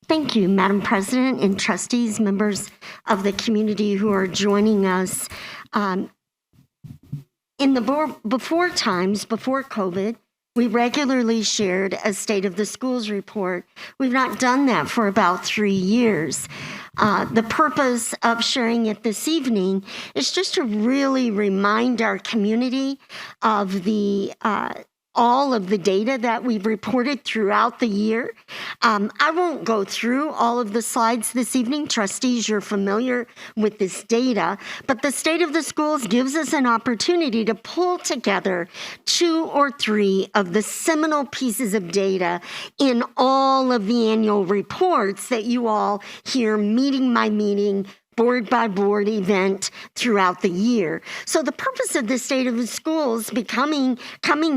Thank you, Madam President and trustees, members of the community who are joining us. In the before COVID, we regularly shared a State of the Schools report. We've not done that for about 3 years. The purpose of sharing it this evening is just to really remind our community of all of the data that we've reported throughout the year. I won't go through all of the slides this evening. Trustees, you're familiar with this data, but the State of the Schools gives us an opportunity to pull together 2 or 3 of the seminal pieces of data in all of the annual reports that you all hear meeting by meeting, board by board event throughout the year. So the purpose of the State of the Schools coming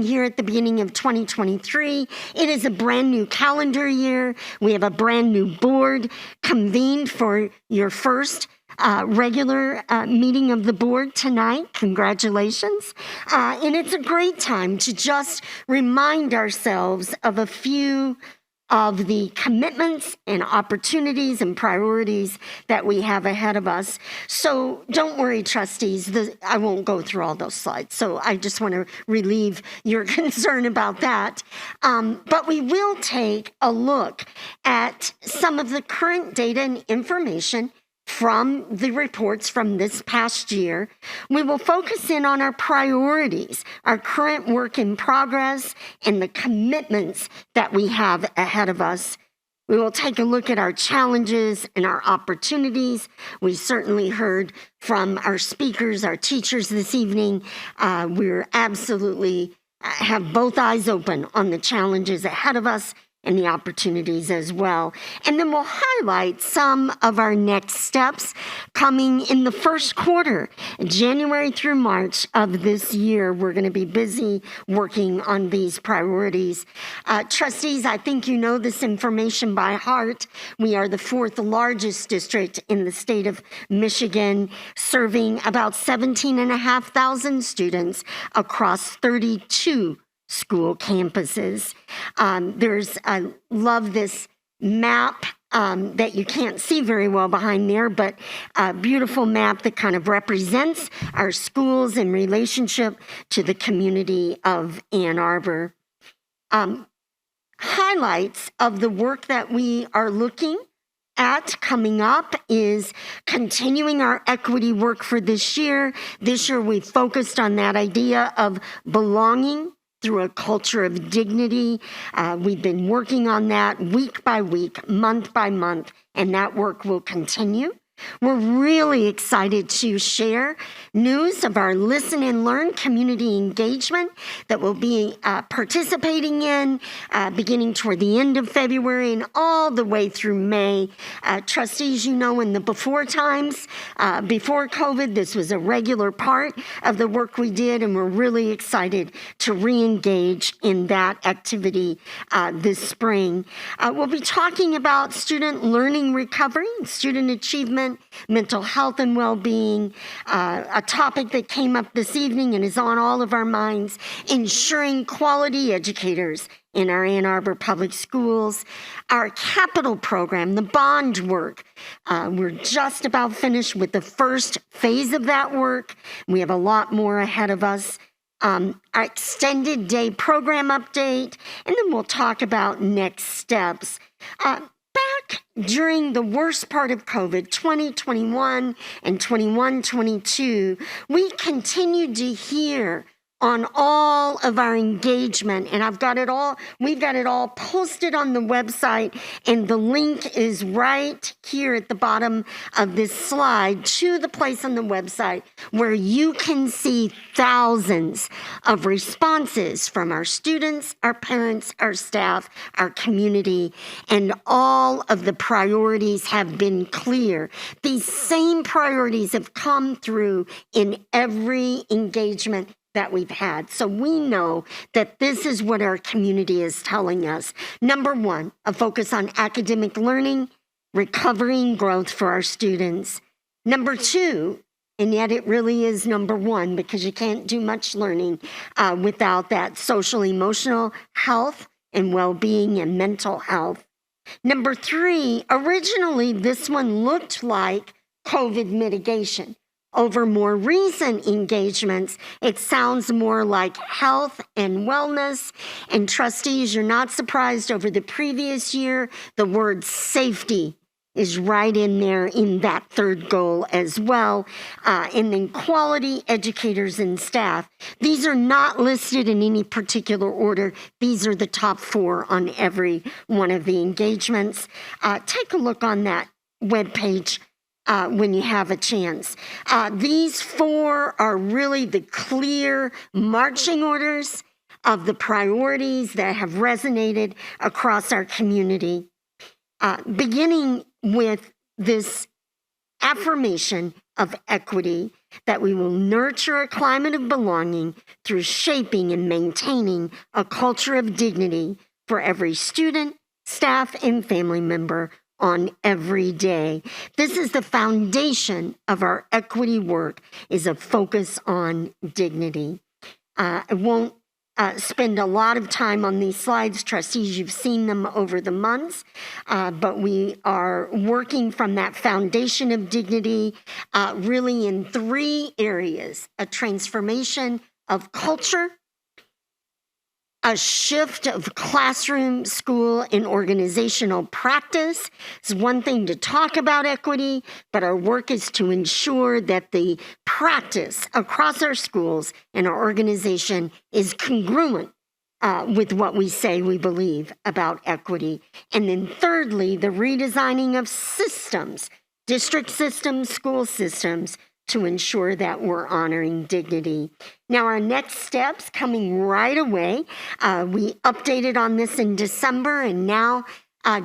here at the beginning of 2023, it is a brand new calendar year. We have a brand new board convened for your first regular meeting of the board tonight. Congratulations. And it's a great time to just remind ourselves of a few of the commitments and opportunities and priorities that we have ahead of us. So don't worry, trustees, I won't go through all those slides. So I just want to relieve your concern about that. But we will take a look at some of the current data and information from the reports from this past year. We will focus in on our priorities, our current work in progress, and the commitments that we have ahead of us. We will take a look at our challenges and our opportunities. We certainly heard from our speakers, our teachers this evening. We're absolutely have both eyes open on the challenges ahead of us and the opportunities as well. And then we'll highlight some of our next steps coming in the first quarter, January through March of this year. We're going to be busy working on these priorities. Trustees, I think you know this information by heart. We are the 4th largest district in the state of Michigan, serving about 17,500 students across 32 school campuses. I love this map that you can't see very well behind there, but a beautiful map that kind of represents our schools in relationship to the community of Ann Arbor. Highlights of the work that we are looking at coming up is continuing our equity work for this year. This year we focused on that idea of belonging through a culture of dignity. We've been working on that week by week, month by month, and that work will continue. We're really excited to share news of our Listen and Learn community engagement that we'll be participating in beginning toward the end of February and all the way through May. Trustees, you know, in the before times, before COVID, this was a regular part of the work we did, and we're really excited to re-engage in that activity this spring. We'll be talking about student learning recovery, student achievement, mental health and well-being, a topic that came up this evening and is on all of our minds, ensuring quality educators in our Ann Arbor Public Schools, our capital program, the bond work. We're just about finished with the first phase of that work. We have a lot more ahead of us. Our extended day program update, and then we'll talk about next steps. Back during the worst part of COVID, 2021 and 21-22, we continued to hear on all of our engagement, and we've got it all posted on the website, and the link is right here at the bottom of this slide to the place on the website where you can see thousands of responses from our students, our parents, our staff, our community, and all of the priorities have been clear. These same priorities have come through in every engagement that we've had. So we know that this is what our community is telling us. Number 1, a focus on academic learning, recovery, and growth for our students. Number 2, and yet it really is number 1 because you can't do much learning without that social emotional health and well-being and mental health. Number 3, originally this one looked like COVID mitigation. Over more recent engagements, it sounds more like health and wellness. And trustees, you're not surprised, over the previous year, the word safety is right in there in that third goal as well. And then quality educators and staff. These are not listed in any particular order. These are the top 4 on every one of the engagements. Take a look on that webpage when you have a chance. These 4 are really the clear marching orders of the priorities that have resonated across our community. Beginning with this affirmation of equity, that we will nurture a climate of belonging through shaping and maintaining a culture of dignity for every student, staff, and family member on every day. This is the foundation of our equity work, is a focus on dignity. I won't spend a lot of time on these slides. Trustees, you've seen them over the months, but we are working from that foundation of dignity really in 3 areas: a transformation of culture, a shift of classroom, school, and organizational practice. It's one thing to talk about equity, but our work is to ensure that the practice across our schools and our organization is congruent with what we say we believe about equity. And then thirdly, the redesigning of systems, district systems, school systems, to ensure that we're honoring dignity. Now, our next steps coming right away. We updated on this in December, and now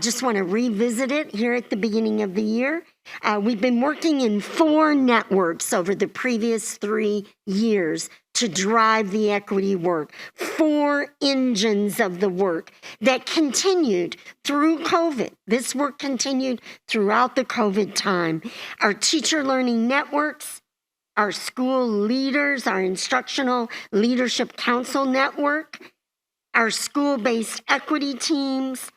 just want to revisit it here at the beginning of the year. We've been working in 4 networks over the previous 3 years to drive the equity work. 4 engines of the work that continued through COVID. This work continued throughout the COVID time. Our teacher learning networks, our school leaders, our instructional leadership council network, our school-based equity teams,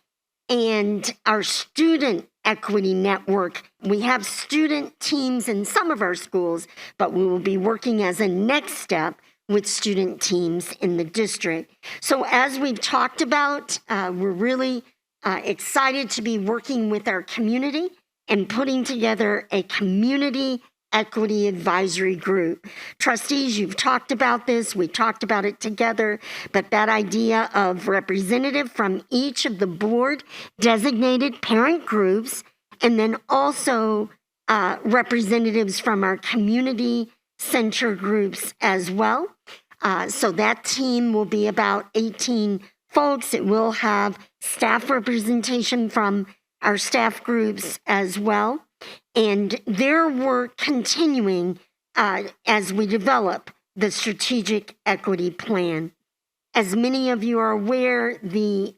and our student equity network. We have student teams in some of our schools, but we will be working as a next step with student teams in the district. So as we've talked about, we're really excited to be working with our community and putting together a community equity advisory group. Trustees, you've talked about this. We talked about it together, but that idea of representative from each of the board designated parent groups, and then also representatives from our community center groups as well. So that team will be about 18 folks. It will have staff representation from our staff groups as well, and their work continuing as we develop the strategic equity plan. As many of you are aware, the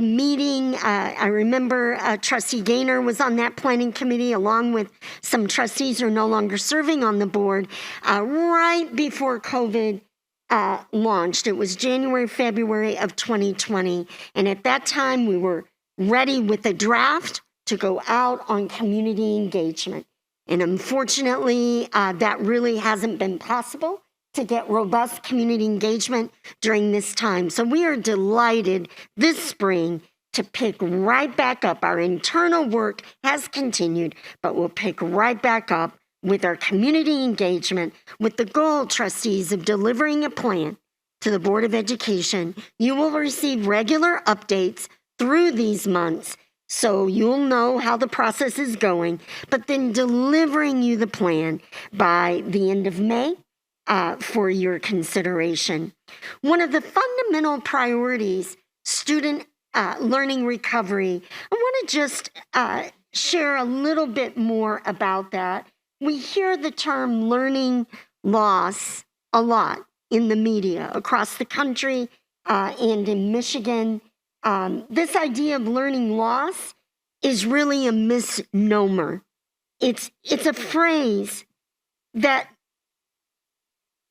meeting, I remember Trustee Gaynor was on that planning committee along with some trustees who are no longer serving on the board right before COVID launched. It was January, February of 2020. And at that time, we were ready with a draft to go out on community engagement. And unfortunately, that really hasn't been possible to get robust community engagement during this time. So we are delighted this spring to pick right back up. Our internal work has continued, but we'll pick right back up with our community engagement with the goal, trustees, of delivering a plan to the Board of Education. You will receive regular updates through these months, so you'll know how the process is going, but then delivering you the plan by the end of May for your consideration. One of the fundamental priorities, student learning recovery, I want to just share a little bit more about that. We hear the term learning loss a lot in the media across the country and in Michigan. This idea of learning loss is really a misnomer. It's a phrase that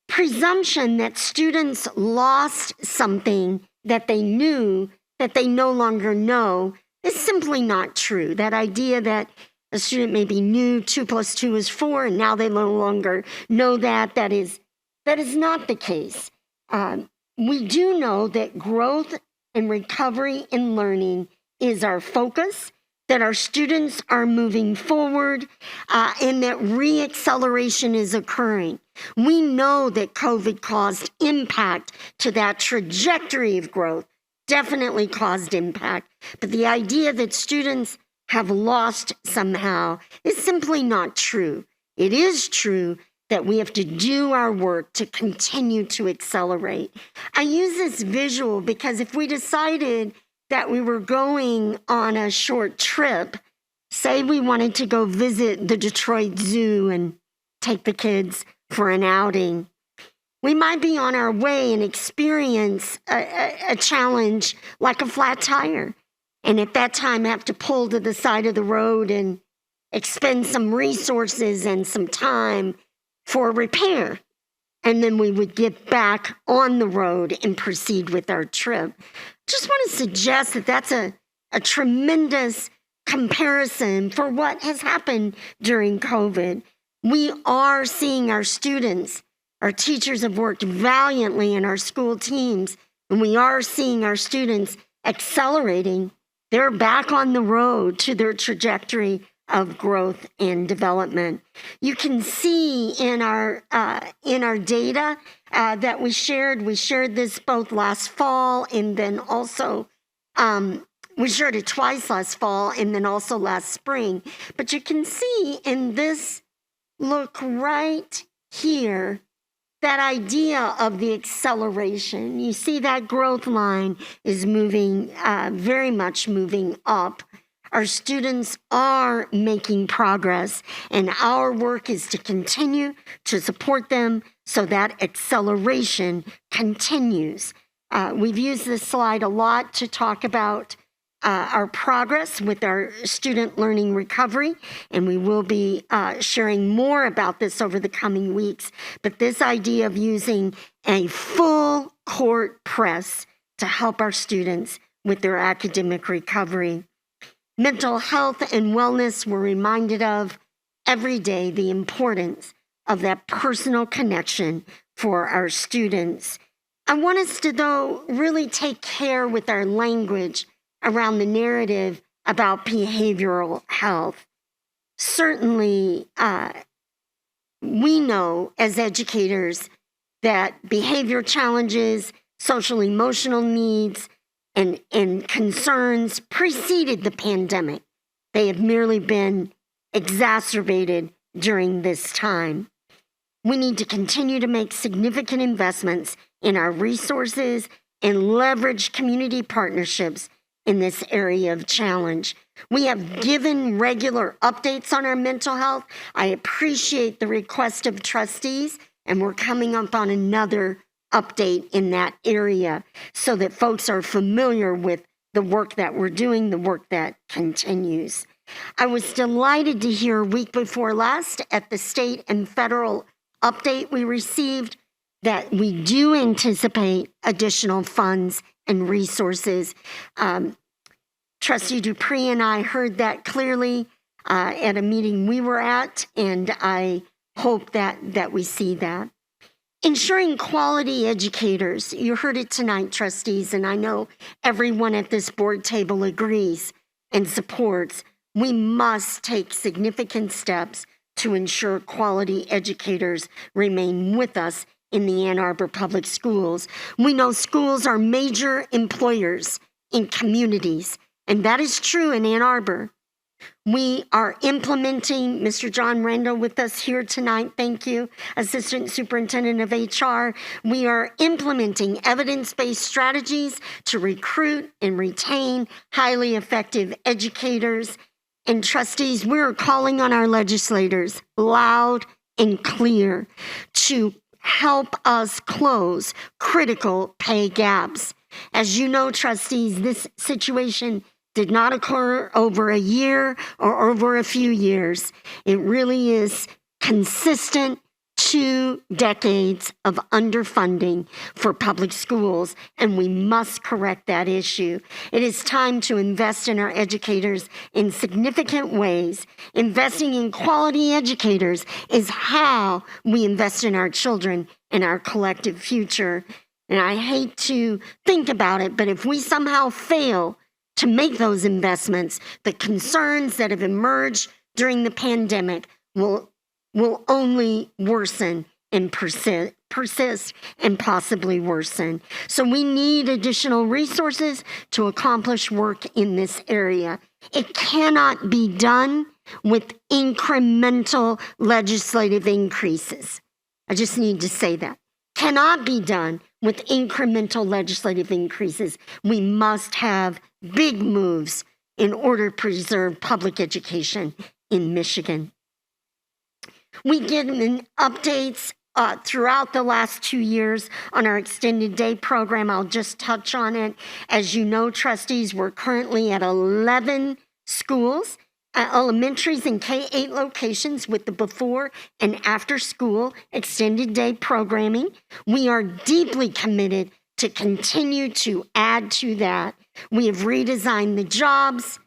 presumption that students lost something that they knew that they no longer know is simply not true. That idea that a student maybe knew 2 + 2 is 4, and now they no longer know that is not the case. We do know that growth and recovery in learning is our focus, that our students are moving forward, and that re-acceleration is occurring. We know that COVID caused impact to that trajectory of growth, definitely caused impact, but the idea that students have lost somehow is simply not true. It is true that we have to do our work to continue to accelerate. I use this visual because if we decided that we were going on a short trip, say we wanted to go visit the Detroit Zoo and take the kids for an outing, we might be on our way and experience a challenge like a flat tire. And at that time, have to pull to the side of the road and expend some resources and some time for repair. And then we would get back on the road and proceed with our trip. Just want to suggest that that's a tremendous comparison for what has happened during COVID. We are seeing our students, our teachers have worked valiantly in our school teams, and we are seeing our students accelerating. They're back on the road to their trajectory of growth and development. You can see in our data that we shared this both last fall and then also we shared it twice last fall and then also last spring. But you can see in this look right here, that idea of the acceleration. You see that growth line is moving, very much moving up. Our students are making progress, and our work is to continue to support them so that acceleration continues. We've used this slide a lot to talk about our progress with our student learning recovery, and we will be sharing more about this over the coming weeks. But this idea of using a full court press to help our students with their academic recovery. Mental health and wellness, we're reminded of every day the importance of that personal connection for our students. I want us to, though, really take care with our language around the narrative about behavioral health. Certainly, we know as educators that behavior challenges, social emotional needs, and concerns preceded the pandemic. They have merely been exacerbated during this time. We need to continue to make significant investments in our resources and leverage community partnerships in this area of challenge. We have given regular updates on our mental health. I appreciate the request of trustees, and we're coming up on another update in that area so that folks are familiar with the work that we're doing, the work that continues. I was delighted to hear a week before last at the state and federal update we received that we do anticipate additional funds and resources. Trustee Dupree and I heard that clearly at a meeting we were at, and I hope that we see that. Ensuring quality educators, you heard it tonight, trustees, and I know everyone at this board table agrees and supports. We must take significant steps to ensure quality educators remain with us in the Ann Arbor Public Schools. We know schools are major employers in communities, and that is true in Ann Arbor. We are implementing, Mr. John Randall with us here tonight, thank you, Assistant Superintendent of HR. We are implementing evidence-based strategies to recruit and retain highly effective educators. And trustees, we're calling on our legislators loud and clear to help us close critical pay gaps. As you know, trustees, this situation did not occur over a year or over a few years. It really is consistent, 2 decades of underfunding for public schools, and we must correct that issue. It is time to invest in our educators in significant ways. Investing in quality educators is how we invest in our children and our collective future. And I hate to think about it, but if we somehow fail to make those investments, the concerns that have emerged during the pandemic will only worsen and persist and possibly worsen. So we need additional resources to accomplish work in this area. It cannot be done with incremental legislative increases. I just need to say that. Cannot be done with incremental legislative increases. We must have big moves in order to preserve public education in Michigan. We get updates throughout the last 2 years on our extended day program. I'll just touch on it. As you know, trustees, we're currently at 11 schools, elementaries and K-8 locations with the before and after school extended day programming. We are deeply committed to continue to add to that. We have redesigned the jobs,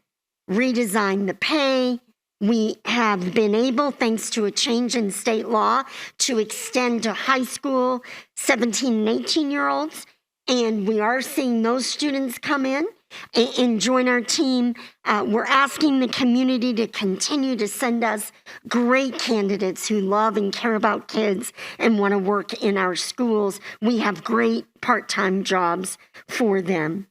redesigned the pay. We have been able, thanks to a change in state law, to extend to high school 17 and 18-year-olds. And we are seeing those students come in and join our team. We're asking the community to continue to send us great candidates who love and care about kids and want to work in our schools. We have great part-time jobs for them.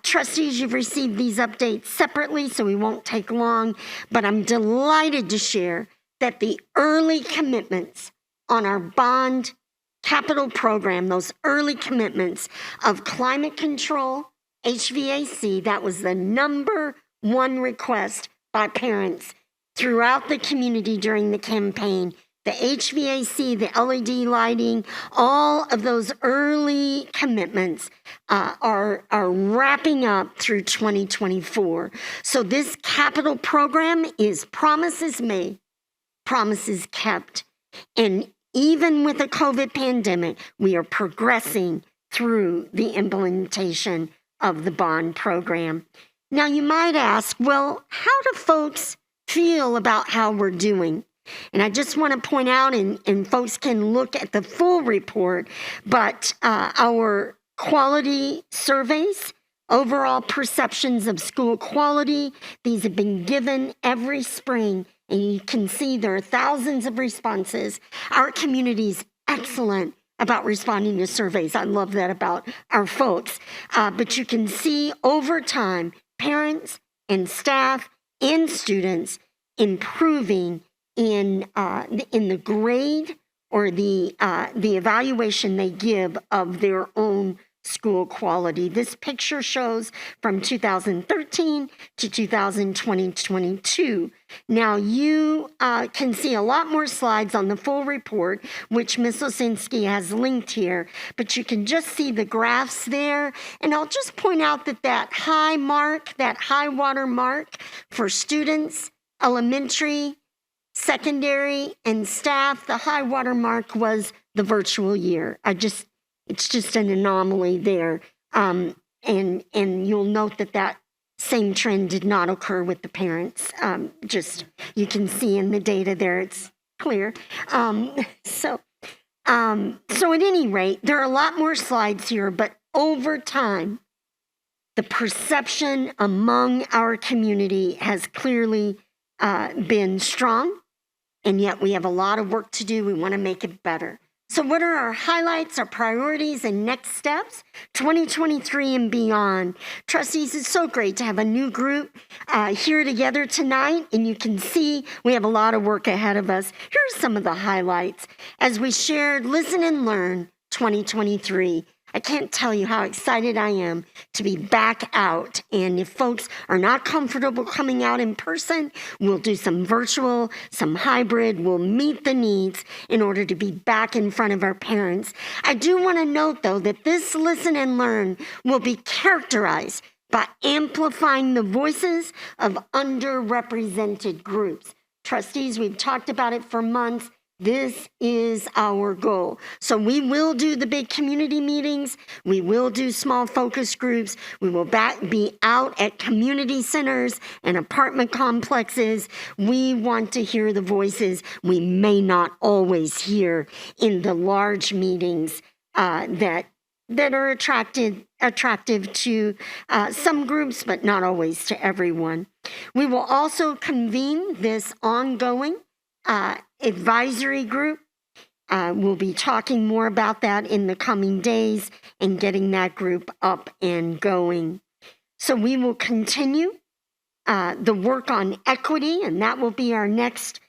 Trustees, you've received these updates separately, so we won't take long, but I'm delighted to share that the early commitments on our bond capital program, those early commitments of climate control, HVAC, that was the number one request by parents throughout the community during the campaign. The HVAC, the LED lighting, all of those early commitments are wrapping up through 2024. So this capital program is promises made, promises kept. And even with the COVID pandemic, we are progressing through the implementation of the bond program. Now you might ask, well, how do folks feel about how we're doing? And I just want to point out, and folks can look at the full report, but our quality surveys, overall perceptions of school quality, these have been given every spring, and you can see there are thousands of responses. Our community is excellent about responding to surveys. I love that about our folks. But you can see over time, parents and staff and students improving in the grade or the evaluation they give of their own school quality. This picture shows from 2013 to 2022. Now you can see a lot more slides on the full report, which Ms. Osinski has linked here, but you can just see the graphs there. And I'll just point out that high mark, that high water mark for students, elementary, secondary, and staff, the high water mark was the virtual year. It's just an anomaly there. And you'll note that same trend did not occur with the parents. You can see in the data there, it's clear. So at any rate, there are a lot more slides here, but over time, the perception among our community has clearly been strong, and yet we have a lot of work to do. We want to make it better. So what are our highlights, our priorities, and next steps? 2023 and beyond. Trustees, it's so great to have a new group here together tonight, and you can see we have a lot of work ahead of us. Here are some of the highlights. As we shared Listen and Learn 2023, I can't tell you how excited I am to be back out. And if folks are not comfortable coming out in person, we'll do some virtual, some hybrid. We'll meet the needs in order to be back in front of our parents. I do want to note, though, that this Listen and Learn will be characterized by amplifying the voices of underrepresented groups. Trustees, we've talked about it for months. This is our goal. So we will do the big community meetings. We will do small focus groups. We will be out at community centers and apartment complexes. We want to hear the voices we may not always hear in the large meetings that are attractive to some groups, but not always to everyone. We will also convene this ongoing advisory group. We'll be talking more about that in the coming days and getting that group up and going. So we will continue the work on equity, and that will be our next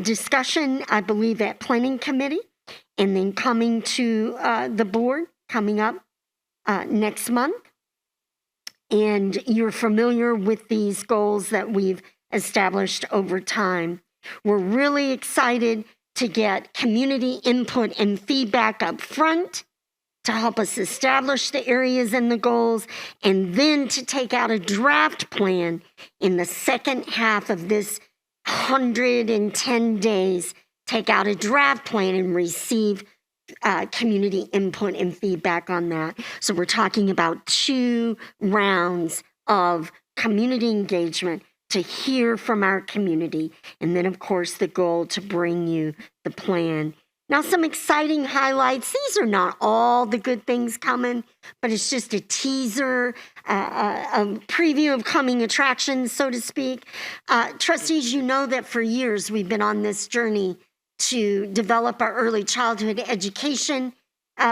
discussion, I believe, at Planning Committee, and then coming to the board coming up next month. And you're familiar with these goals that we've established over time. We're really excited to get community input and feedback up front to help us establish the areas and the goals, and then to take out a draft plan in the second half of this 110 days, take out a draft plan and receive community input and feedback on that. So we're talking about 2 rounds of community engagement to hear from our community. And then, of course, the goal to bring you the plan. Now, some exciting highlights. These are not all the good things coming, but it's just a teaser, a preview of coming attractions, so to speak. Trustees, you know that for years we've been on this journey to develop our early childhood education.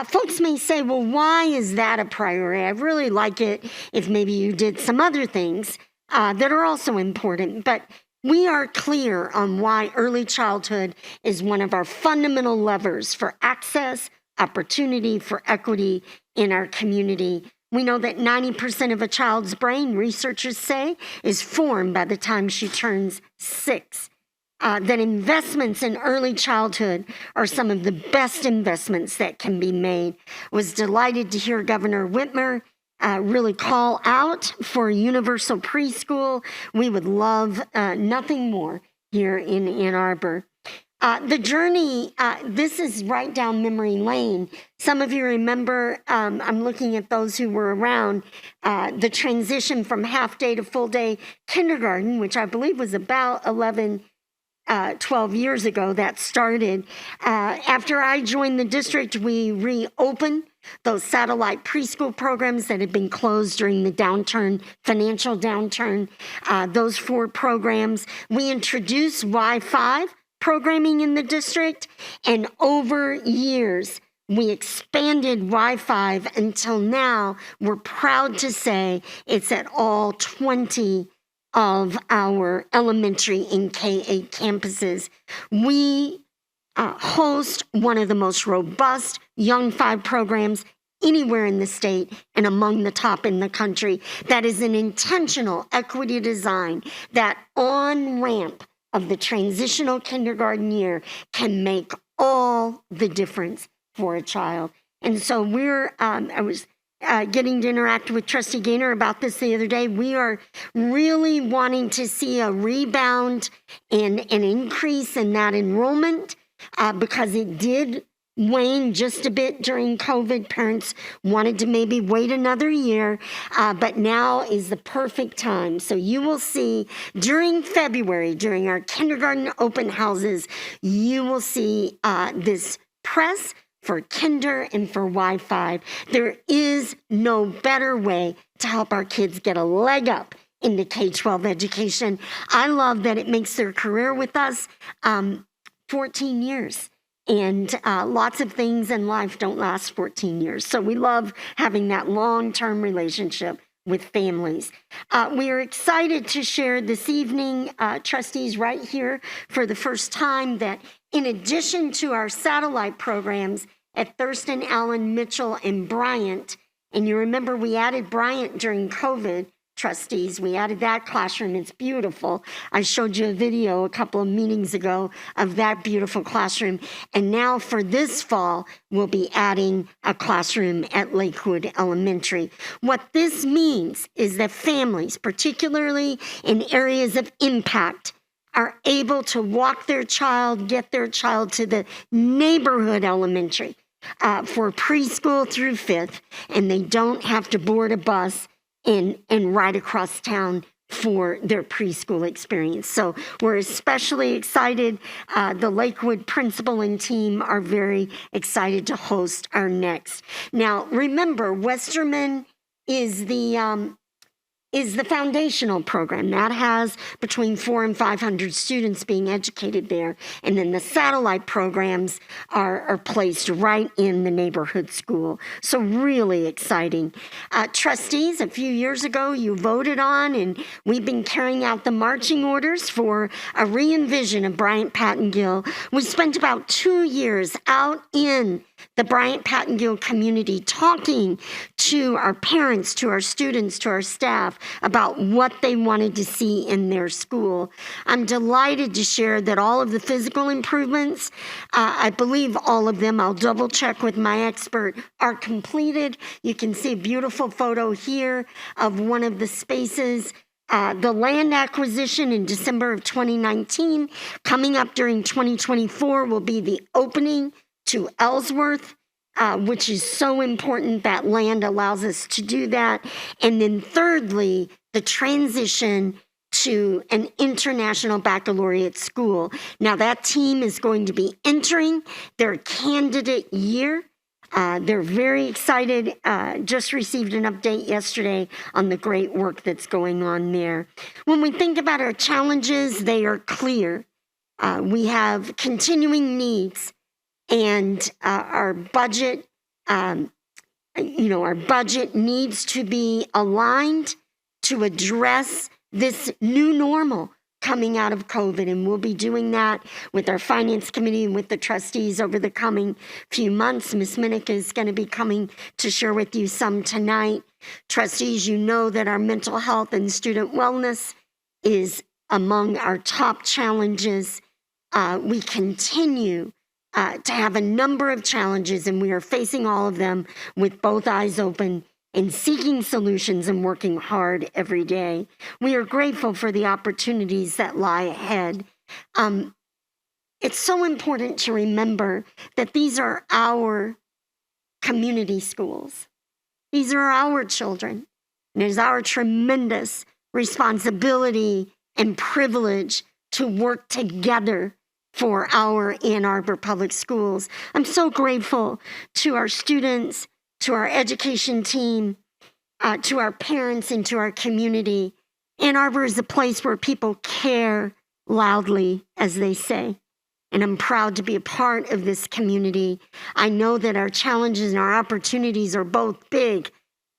Folks may say, well, why is that a priority? I really like it if maybe you did some other things that are also important. But we are clear on why early childhood is one of our fundamental levers for access, opportunity, for equity in our community. We know that 90% of a child's brain, researchers say, is formed by the time she turns 6. That investments in early childhood are some of the best investments that can be made. Was delighted to hear Governor Whitmer really call out for universal preschool. We would love nothing more here in Ann Arbor. The journey, this is right down memory lane. Some of you remember, I'm looking at those who were around, the transition from half day to full day kindergarten, which I believe was about 12 years ago that started. After I joined the district, we reopened those satellite preschool programs that had been closed during the downturn, financial downturn. Those 4 programs, we introduced Wi-Fi programming in the district, and over years, we expanded Wi-Fi until now we're proud to say it's at all 20 of our elementary and K-8 campuses. We host one of the most robust Young 5 programs anywhere in the state and among the top in the country. That is an intentional equity design that on-ramp of the transitional kindergarten year can make all the difference for a child. And so I was getting to interact with Trustee Gaynor about this the other day. We are really wanting to see a rebound and an increase in that enrollment because it did wane just a bit during COVID. Parents wanted to maybe wait another year, but now is the perfect time. So you will see during February, during our kindergarten open houses, you will see this press for kinder and for Wi-Fi. There is no better way to help our kids get a leg up into K-12 education. I love that it makes their career with us 14 years. And lots of things in life don't last 14 years. So we love having that long-term relationship with families. We are excited to share this evening, trustees, right here for the first time, that in addition to our satellite programs at Thurston, Allen, Mitchell, and Bryant, and you remember we added Bryant during COVID, trustees, we added that classroom. It's beautiful. I showed you a video a couple of meetings ago of that beautiful classroom. And now for this fall, we'll be adding a classroom at Lakewood Elementary. What this means is that families, particularly in areas of impact, are able to walk their child, get their child to the neighborhood elementary for preschool through 5th, and they don't have to board a bus and ride across town for their preschool experience. So we're especially excited. The Lakewood principal and team are very excited to host our next. Now, remember, Westerman is the foundational program. That has between 400 and 500 students being educated there. And then the satellite programs are placed right in the neighborhood school. So really exciting. Trustees, a few years ago, you voted on, and we've been carrying out the marching orders for a re-envision of Bryant-Pattengill. We spent about 2 years out in the Bryant-Pattengill community talking to our parents, to our students, to our staff about what they wanted to see in their school. I'm delighted to share that all of the physical improvements, I believe all of them, I'll double check with my expert, are completed. You can see a beautiful photo here of one of the spaces. The land acquisition in December of 2019, coming up during 2024, will be the opening to Ellsworth, which is so important. That land allows us to do that. And then thirdly, the transition to an international baccalaureate school. Now that team is going to be entering their candidate year. They're very excited. Just received an update yesterday on the great work that's going on there. When we think about our challenges, they are clear. We have continuing needs. And our budget, our budget needs to be aligned to address this new normal coming out of COVID. And we'll be doing that with our finance committee and with the trustees over the coming few months. Ms. Minnick is going to be coming to share with you some tonight. Trustees, you know that our mental health and student wellness is among our top challenges. We continue to have a number of challenges, and we are facing all of them with both eyes open and seeking solutions and working hard every day. We are grateful for the opportunities that lie ahead. It's so important to remember that these are our community schools. These are our children. And it is our tremendous responsibility and privilege to work together for our Ann Arbor Public Schools. I'm so grateful to our students, to our education team, to our parents, and to our community. Ann Arbor is a place where people care loudly, as they say. And I'm proud to be a part of this community. I know that our challenges and our opportunities are both big.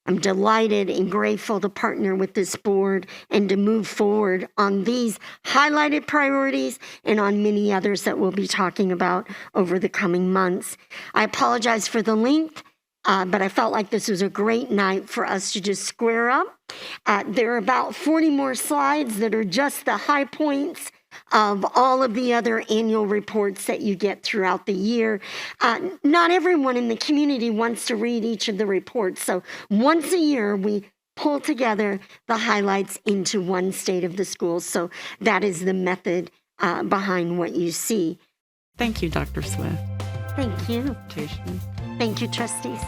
I'm delighted and grateful to partner with this board and to move forward on these highlighted priorities and on many others that we'll be talking about over the coming months. I apologize for the length, but I felt like this was a great night for us to just square up. There are about 40 more slides that are just the high points of all of the other annual reports that you get throughout the year. Not everyone in the community wants to read each of the reports. So once a year, we pull together the highlights into one state of the school. So that is the method behind what you see. Thank you, Dr. Swift. Thank you. Presentation. Thank you, trustees.